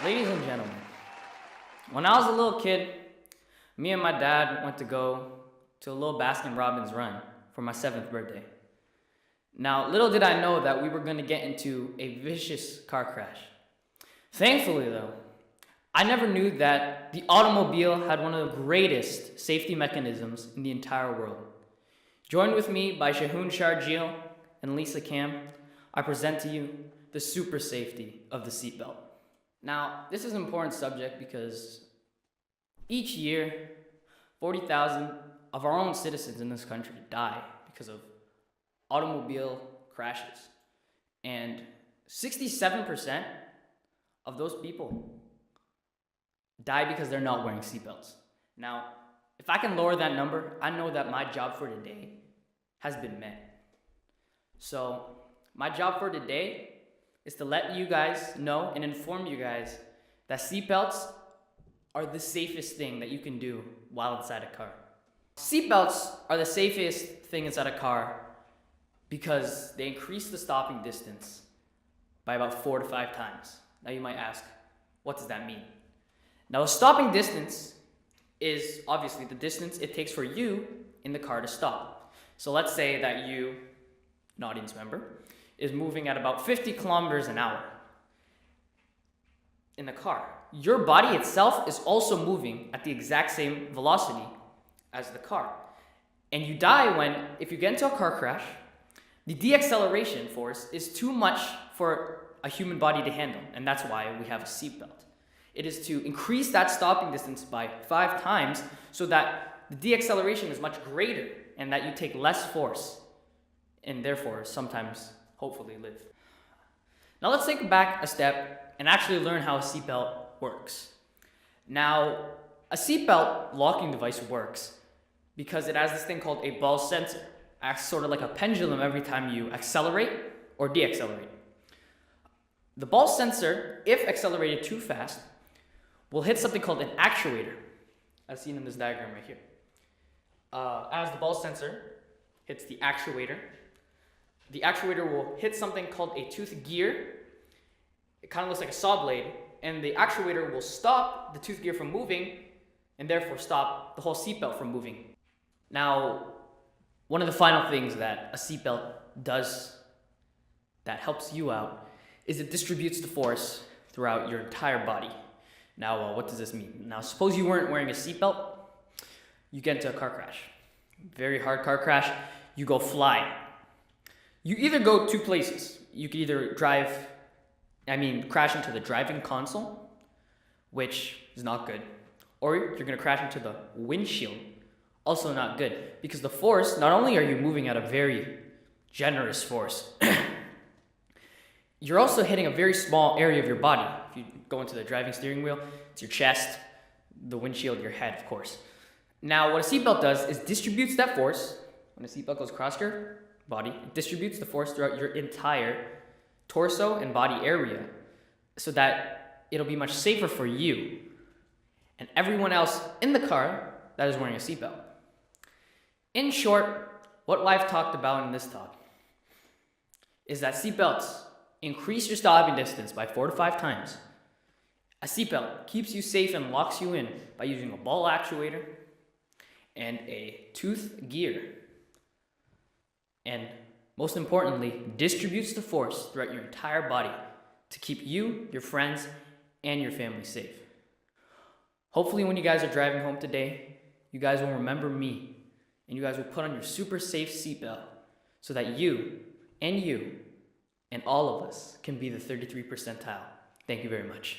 Ladies and gentlemen, when I was a little kid, me and my dad went to go to a little Baskin-Robbins run for my 7th birthday. Now, little did I know that we were going to get into a vicious car crash. Thankfully, though, I never knew that the automobile had one of the greatest safety mechanisms in the entire world. Joined with me by Shahun Sharjeel and Lisa Cam, I present to you the super safety of the seatbelt. Now, this is an important subject because each year, 40,000 of our own citizens in this country die because of automobile crashes. And 67% of those people die because they're not wearing seatbelts. Now, if I can lower that number, I know that my job for today has been met. So, my job for today is to let you guys know and inform you guys that seatbelts are the safest thing that you can do while inside a car. Seatbelts are the safest thing inside a car because they increase the stopping distance by about 4 to 5 times. Now you might ask, what does that mean? Now, a stopping distance is obviously the distance it takes for you in the car to stop. So let's say that you, an audience member, is moving at about 50 kilometers an hour in the car. Your body itself is also moving at the exact same velocity as the car. And you die if you get into a car crash, the deacceleration force is too much for a human body to handle, and that's why we have a seatbelt. It is to increase that stopping distance by 5 times so that the deacceleration is much greater and that you take less force and therefore sometimes hopefully live. Now let's take back a step and actually learn how a seatbelt works. Now, a seatbelt locking device works because it has this thing called a ball sensor. It acts sort of like a pendulum every time you accelerate or deaccelerate. The ball sensor, if accelerated too fast, will hit something called an actuator, as seen in this diagram right here. As the ball sensor hits the actuator will hit something called a tooth gear. It kind of looks like a saw blade, and the actuator will stop the tooth gear from moving and therefore stop the whole seatbelt from moving. Now, one of the final things that a seatbelt does that helps you out is it distributes the force throughout your entire body. Now, what does this mean? Now, suppose you weren't wearing a seatbelt, you get into a car crash. Very hard car crash, you go flying. You either go 2 places. You could either crash into the driving console, which is not good, or you're gonna crash into the windshield, also not good, because the force, not only are you moving at a very generous force, you're also hitting a very small area of your body. If you go into the driving steering wheel, it's your chest, the windshield, your head, of course. Now, what a seatbelt does is distributes that force. When a seatbelt goes across your body, it distributes the force throughout your entire torso and body area so that it'll be much safer for you and everyone else in the car that is wearing a seatbelt. In short, what I've talked about in this talk is that seatbelts increase your stopping distance by 4 to 5 times. A seatbelt keeps you safe and locks you in by using a ball actuator and a tooth gear. And most importantly, distributes the force throughout your entire body to keep you, your friends, and your family safe. Hopefully when you guys are driving home today, you guys will remember me, and you guys will put on your super safe seatbelt so that you and all of us can be the 33 percentile. Thank you very much.